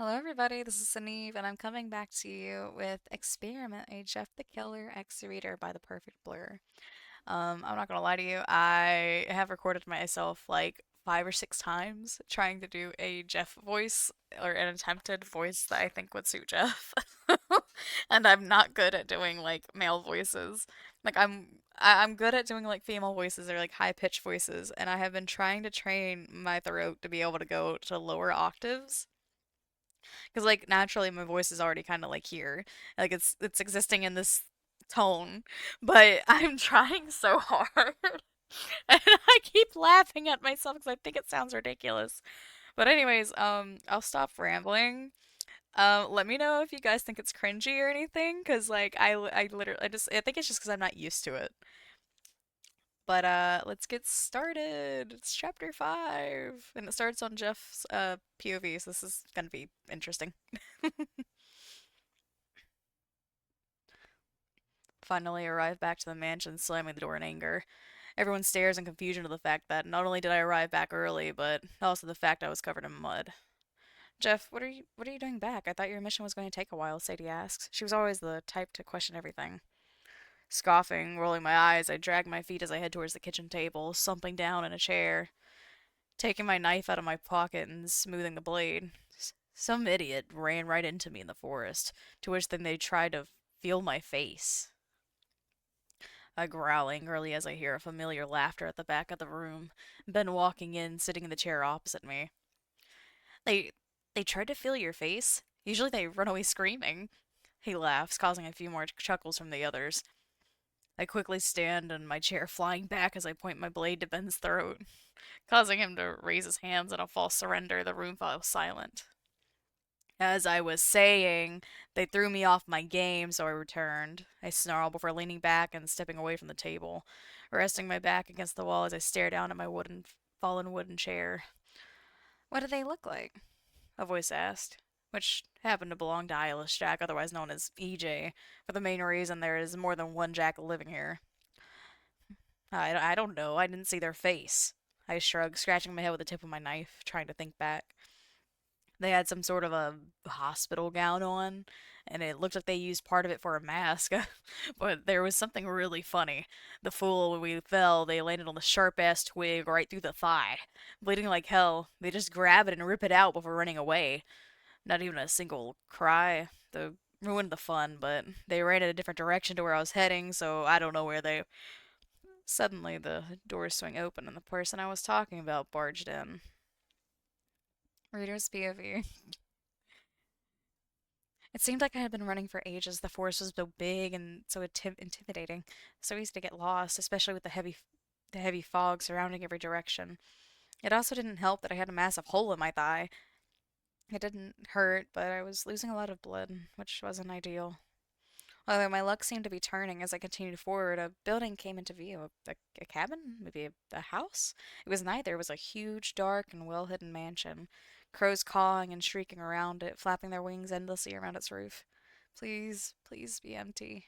Hello, everybody. This is Suneve, and I'm coming back to you with Experiment, a Jeff the Killer X Reader by The Perfect Blur. I'm not gonna lie to you, I have recorded myself like 5 or 6 times trying to do a Jeff voice or an attempted voice that I think would suit Jeff. And I'm not good at doing like male voices. Like I'm good at doing like female voices or like high pitched voices, and I have been trying to train my throat to be able to go to lower octaves. Because like naturally my voice is already kind of like here. Like it's existing in this tone, but I'm trying so hard. And I keep laughing at myself because I think it sounds ridiculous. But anyways, I'll stop rambling. Let me know if you guys think it's cringy or anything, because like I literally I think it's just because I'm not used to it. But let's get started. It's chapter 5, and it starts on Jeff's POV, so this is gonna be interesting. Finally arrive back to the mansion, slamming the door in anger. Everyone stares in confusion to the fact that not only did I arrive back early, but also the fact I was covered in mud. Jeff, what are you doing back? I thought your mission was going to take a while, Sadie asks. She was always the type to question everything. Scoffing, rolling my eyes, I drag my feet as I head towards the kitchen table, slumping down in a chair, taking my knife out of my pocket and smoothing the blade. Some idiot ran right into me in the forest, to which then they tried to feel my face. I growl angrily as I hear a familiar laughter at the back of the room. Ben walking in, sitting in the chair opposite me. They they tried to feel your face. Usually they run away screaming. He laughs, causing a few more chuckles from the others. I quickly stand in my chair, flying back as I point my blade to Ben's throat. Causing him to raise his hands in a false surrender, the room fell silent. As I was saying, they threw me off my game, so I returned. I snarled before leaning back and stepping away from the table, resting my back against the wall as I stare down at my fallen wooden chair. What do they look like? A voice asked, which happened to belong to Eyeless Jack, otherwise known as EJ, for the main reason there is more than one Jack living here. I don't know, I didn't see their face. I shrugged, scratching my head with the tip of my knife, trying to think back. They had some sort of a hospital gown on, and it looked like they used part of it for a mask. But there was something really funny. The fool, when we fell, they landed on the sharp ass twig right through the thigh. Bleeding like hell, they just grab it and rip it out before running away. Not even a single cry. The ruined the fun, but they ran in a different direction to where I was heading, so I don't know where they. Suddenly, the doors swing open, and the person I was talking about barged in. Reader's POV. It seemed like I had been running for ages. The forest was so big and so intimidating, so easy to get lost, especially with the heavy fog surrounding every direction. It also didn't help that I had a massive hole in my thigh. It didn't hurt, but I was losing a lot of blood, which wasn't ideal. Although my luck seemed to be turning as I continued forward, a building came into view. A cabin? Maybe a house? It was neither. It was a huge, dark, and well hidden mansion. Crows cawing and shrieking around it, flapping their wings endlessly around its roof. Please, please be empty.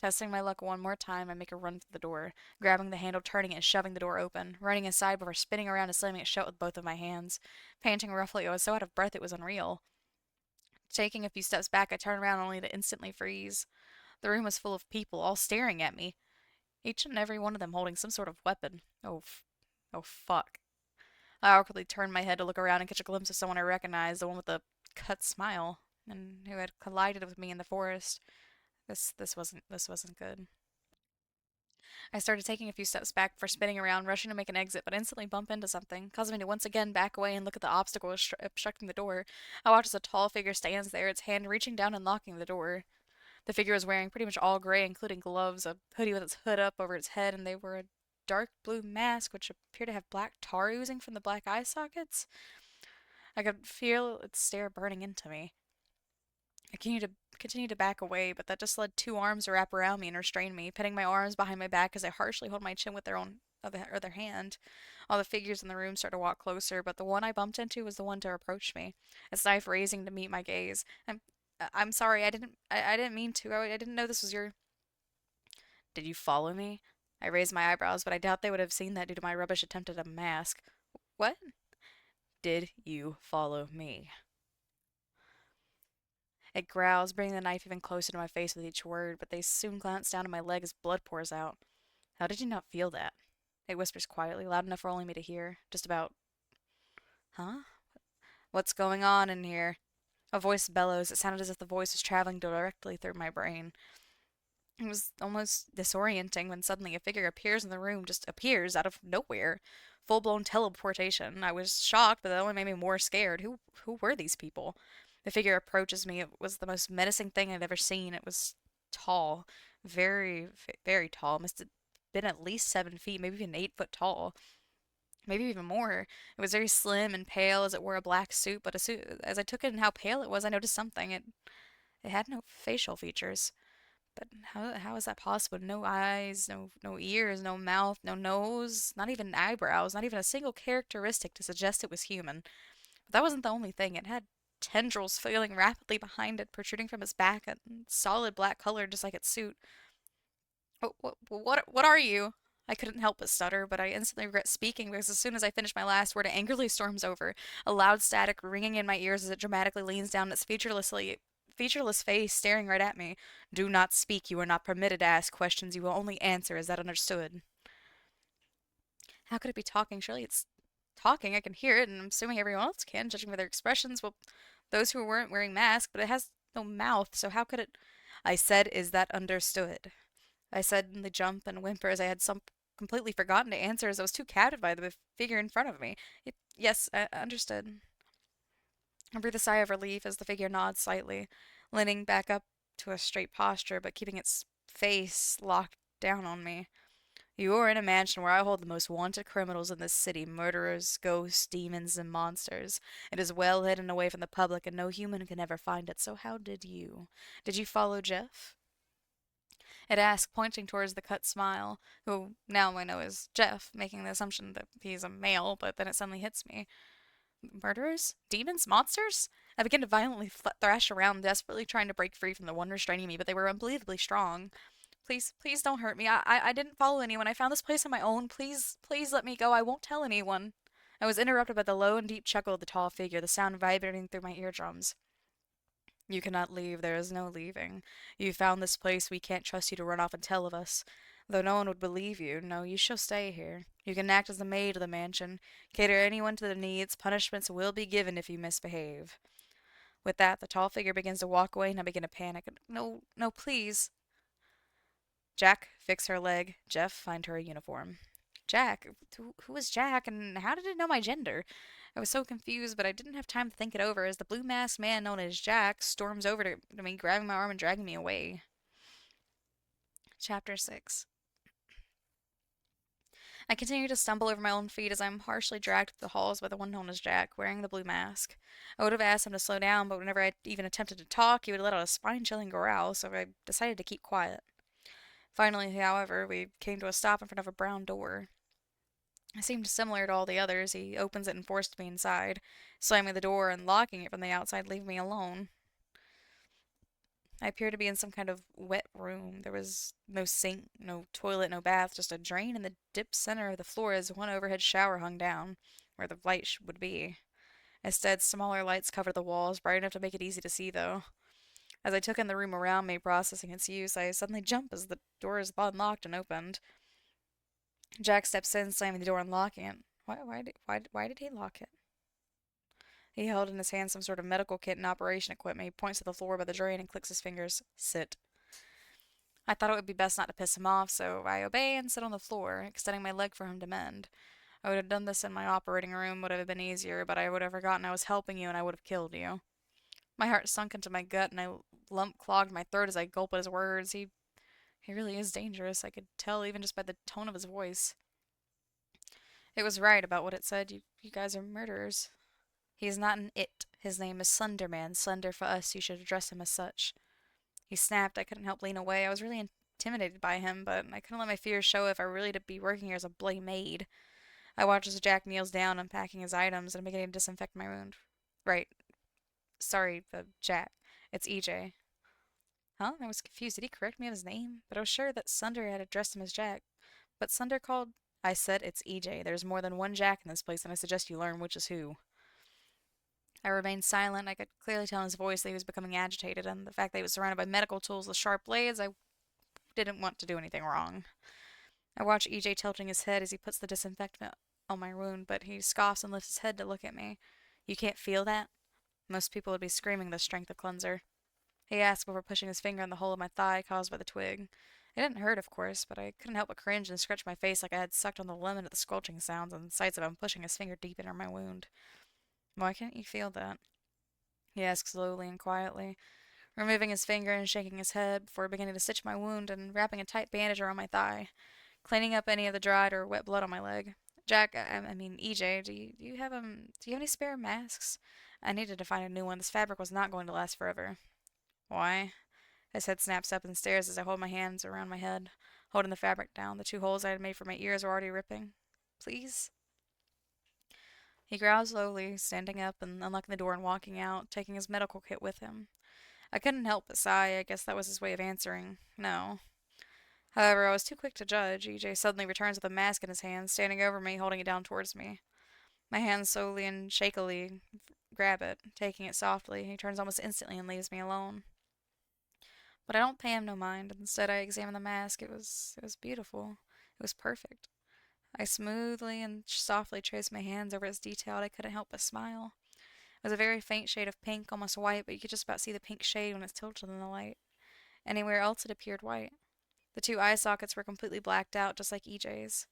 Testing my luck one more time, I make a run for the door, grabbing the handle, turning it, and shoving the door open, running aside before spinning around and slamming it shut with both of my hands. Panting roughly, I was so out of breath it was unreal. Taking a few steps back, I turned around only to instantly freeze. The room was full of people, all staring at me, each and every one of them holding some sort of weapon. Oh, fuck. I awkwardly turned my head to look around and catch a glimpse of someone I recognized, the one with the cut smile, and who had collided with me in the forest. This wasn't good. I started taking a few steps back before spinning around, rushing to make an exit, but instantly bump into something, causing me to once again back away and look at the obstacle obstructing the door. I watch as a tall figure stands there, its hand reaching down and locking the door. The figure was wearing pretty much all gray, including gloves, a hoodie with its hood up over its head, and they wore a dark blue mask which appeared to have black tar oozing from the black eye sockets. I could feel its stare burning into me. I continued to back away, but that just led two arms to wrap around me and restrain me, pinning my arms behind my back as I harshly hold my chin with their own other hand. All the figures in the room started to walk closer, but the one I bumped into was the one to approach me, its knife raising to meet my gaze. I'm sorry, I didn't mean to. I didn't know this was your. Did you follow me? I raised my eyebrows, but I doubt they would have seen that due to my rubbish attempt at a mask. What? Did you follow me? It growls, bringing the knife even closer to my face with each word, but they soon glance down at my leg as blood pours out. How did you not feel that? It whispers quietly, loud enough for only me to hear. Just about, huh? What's going on in here? A voice bellows. It sounded as if the voice was traveling directly through my brain. It was almost disorienting when suddenly a figure appears in the room, just appears out of nowhere. Full blown teleportation. I was shocked, but that only made me more scared. Who were these people? The figure approaches me. It was the most menacing thing I'd ever seen. It was tall. Very, very tall. Must have been at least 7 feet, maybe even 8 foot tall. Maybe even more. It was very slim and pale as it wore a black suit, but as I took in how pale it was, I noticed something. It had no facial features. But how is that possible? No eyes, no ears, no mouth, no nose, not even eyebrows, not even a single characteristic to suggest it was human. But that wasn't the only thing. It had tendrils flailing rapidly behind it, protruding from its back, a solid black color just like its suit. What are you? I couldn't help but stutter, but I instantly regret speaking because as soon as I finish my last word, it angrily storms over, a loud static ringing in my ears as it dramatically leans down its featureless face staring right at me. Do not speak. You are not permitted to ask questions. You will only answer. Is that understood? How could it be talking? Surely it's talking. I can hear it, and I'm assuming everyone else can, judging by their expressions. Well, those who weren't wearing masks, but it has no mouth, so how could it? I said, is that understood? I suddenly jump and whimper as I had some completely forgotten to answer as I was too captivated by the figure in front of me. Yes, I understood. I breathe a sigh of relief as the figure nods slightly, leaning back up to a straight posture but keeping its face locked down on me. You are in a mansion where I hold the most wanted criminals in this city, murderers, ghosts, demons, and monsters. It is well hidden away from the public, and no human can ever find it. So how did you? Did you follow Jeff? It asked, pointing towards the cut smile, who now I know is Jeff, making the assumption that he's a male, but then it suddenly hits me. Murderers? Demons? Monsters? I began to violently thrash around, desperately trying to break free from the one restraining me, but they were unbelievably strong. Please, please don't hurt me. I didn't follow anyone. I found this place on my own. Please, please let me go. I won't tell anyone. I was interrupted by the low and deep chuckle of the tall figure, the sound vibrating through my eardrums. You cannot leave. There is no leaving. You found this place. We can't trust you to run off and tell of us. Though no one would believe you, no, you shall stay here. You can act as the maid of the mansion, cater anyone to their needs. Punishments will be given if you misbehave. With that, the tall figure begins to walk away, and I begin to panic. No, no, please. Jack, fix her leg. Jeff, find her a uniform. Jack? Who is Jack, and how did it know my gender? I was so confused, but I didn't have time to think it over as the blue masked man known as Jack storms over to me, grabbing my arm and dragging me away. Chapter 6. I continue to stumble over my own feet as I'm harshly dragged through the halls by the one known as Jack, wearing the blue mask. I would have asked him to slow down, but whenever I even attempted to talk, he would let out a spine-chilling growl, so I decided to keep quiet. Finally, however, we came to a stop in front of a brown door. It seemed similar to all the others. He opens it and forced me inside, slamming the door and locking it from the outside, leaving me alone. I appeared to be in some kind of wet room. There was no sink, no toilet, no bath, just a drain in the dip center of the floor as one overhead shower hung down, where the light would be. Instead, smaller lights covered the walls, bright enough to make it easy to see, though. As I took in the room around me, processing its use, I suddenly jump as the door is unlocked and opened. Jack steps in, slamming the door and locking it. Why did he lock it? He held in his hand some sort of medical kit and operation equipment. He points to the floor by the drain and clicks his fingers. Sit. I thought it would be best not to piss him off, so I obey and sit on the floor, extending my leg for him to mend. I would have done this in my operating room, would have been easier, but I would have forgotten I was helping you and I would have killed you. My heart sunk into my gut and a lump clogged my throat as I gulped at his words. He really is dangerous. I could tell even just by the tone of his voice. It was right about what it said. You guys are murderers. He is not an it. His name is Slenderman. Slender for us. You should address him as such. He snapped. I couldn't help lean away. I was really intimidated by him, but I couldn't let my fears show if I were really to be working here as a bloody maid. I watched as Jack kneels down, unpacking his items and beginning to disinfect my wound. Right. Sorry, Jack. It's EJ. Huh? I was confused. Did he correct me on his name? But I was sure that Sunder had addressed him as Jack. But Sunder called. I said it's EJ. There's more than one Jack in this place, and I suggest you learn which is who. I remained silent. I could clearly tell in his voice that he was becoming agitated, and the fact that he was surrounded by medical tools with sharp blades, I didn't want to do anything wrong. I watch EJ tilting his head as he puts the disinfectant on my wound, but he scoffs and lifts his head to look at me. You can't feel that? Most people would be screaming the strength of cleanser. He asked before pushing his finger in the hole of my thigh caused by the twig. It didn't hurt, of course, but I couldn't help but cringe and scratch my face like I had sucked on the lemon at the squelching sounds and sights of him pushing his finger deep into my wound. Why can't you feel that? He asked slowly and quietly, removing his finger and shaking his head before beginning to stitch my wound and wrapping a tight bandage around my thigh, cleaning up any of the dried or wet blood on my leg. Jack, I mean EJ, do you have any spare masks? I needed to find a new one. This fabric was not going to last forever. Why? His head snaps up and stares as I hold my hands around my head, holding the fabric down. The two holes I had made for my ears were already ripping. Please? He growled slowly, standing up and unlocking the door and walking out, taking his medical kit with him. I couldn't help but sigh. I guess that was his way of answering no. However, I was too quick to judge. EJ suddenly returns with a mask in his hand, standing over me, holding it down towards me. My hands slowly and shakily grab it, taking it softly. He turns almost instantly and leaves me alone. But I don't pay him no mind. Instead, I examine the mask. It was beautiful. It was perfect. I smoothly and softly traced my hands over its detail. I couldn't help but smile. It was a very faint shade of pink, almost white, but you could just about see the pink shade when it's tilted in the light. Anywhere else it appeared white. The two eye sockets were completely blacked out, just like EJ's.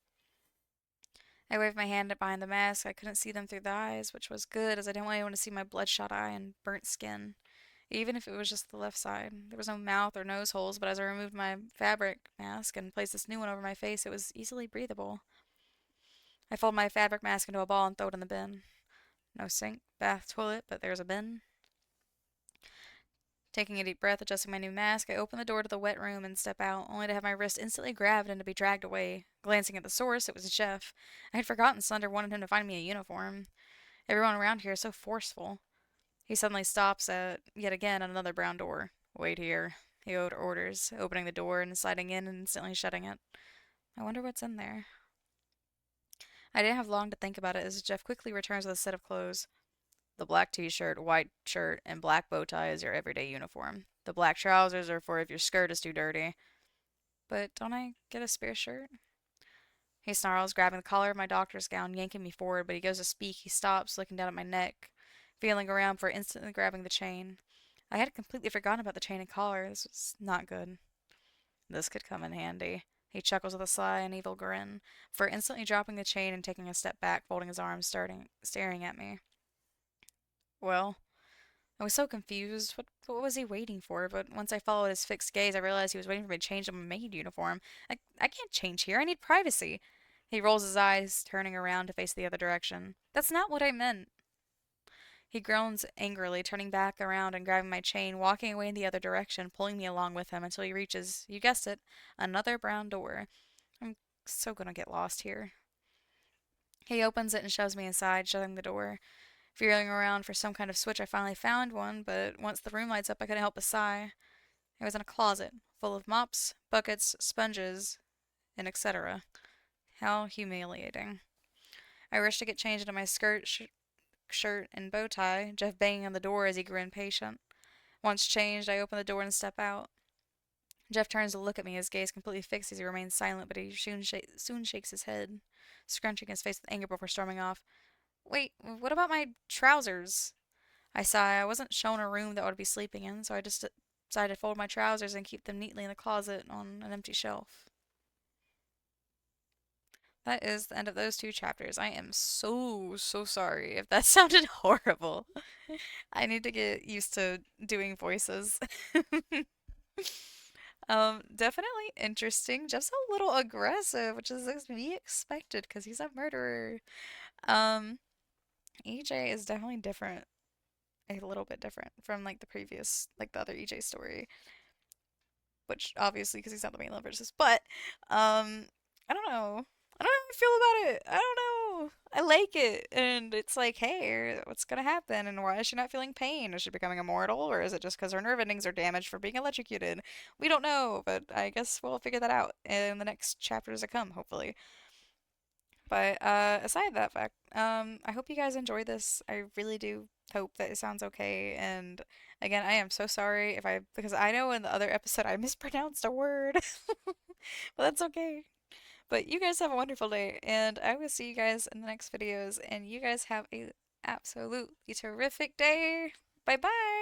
I waved my hand behind the mask. I couldn't see them through the eyes, which was good, as I didn't want anyone to see my bloodshot eye and burnt skin. Even if it was just the left side. There was no mouth or nose holes, but as I removed my fabric mask and placed this new one over my face, it was easily breathable. I fold my fabric mask into a ball and throw it in the bin. No sink, bath, toilet, but there's a bin. Taking a deep breath, adjusting my new mask, I open the door to the wet room and step out, only to have my wrist instantly grabbed and to be dragged away. Glancing at the source, it was Jeff. I had forgotten Slender wanted him to find me a uniform. Everyone around here is so forceful. He suddenly stops at, yet again, another brown door. Wait here. He orders, opening the door and sliding in and instantly shutting it. I wonder what's in there. I didn't have long to think about it as Jeff quickly returns with a set of clothes. The black t-shirt, white shirt, and black bow tie is your everyday uniform. The black trousers are for if your skirt is too dirty. But don't I get a spare shirt? He snarls, grabbing the collar of my doctor's gown, yanking me forward, but he goes to speak. He stops, looking down at my neck, feeling around before instantly grabbing the chain. I had completely forgotten about the chain and collar. This was not good. This could come in handy. He chuckles with a sly and evil grin, before instantly dropping the chain and taking a step back, folding his arms, staring at me. Well, I was so confused. What was he waiting for? But once I followed his fixed gaze, I realized he was waiting for me to change to my maid uniform. I can't change here. I need privacy. He rolls his eyes, turning around to face the other direction. That's not what I meant. He groans angrily, turning back around and grabbing my chain, walking away in the other direction, pulling me along with him until he reaches, you guessed it, another brown door. I'm so gonna get lost here. He opens it and shoves me inside, shutting the door. Feeling around for some kind of switch, I finally found one, but once the room lights up, I couldn't help but sigh. It was in a closet, full of mops, buckets, sponges, and etc. How humiliating. I rushed to get changed into my shirt, and bow tie, Jeff banging on the door as he grew impatient. Once changed, I open the door and step out. Jeff turns to look at me, his gaze completely fixed as he remains silent, but he soon shakes his head, scrunching his face with anger before storming off. Wait, what about my trousers? I sigh. I wasn't shown a room that I would be sleeping in, so I just decided to fold my trousers and keep them neatly in the closet on an empty shelf. That is the end of those two chapters. I am so sorry if that sounded horrible. I need to get used to doing voices. Definitely interesting. Just a little aggressive, which is to be expected because he's a murderer. Um, EJ is definitely different, a little bit different from like the previous, like the other EJ story, which obviously because he's not the main love interest. But, I don't know. I don't know how I feel about it. I don't know. I like it, and it's like, hey, what's gonna happen, and why is she not feeling pain? Is she becoming immortal, or is it just because her nerve endings are damaged from being electrocuted? We don't know, but I guess we'll figure that out in the next chapters to come, hopefully. But aside that fact, I hope you guys enjoy this. I really do hope that it sounds okay. And again, I am so sorry if because I know in the other episode I mispronounced a word. But that's okay. But you guys have a wonderful day, and I will see you guys in the next videos, and you guys have a absolutely terrific day. Bye bye.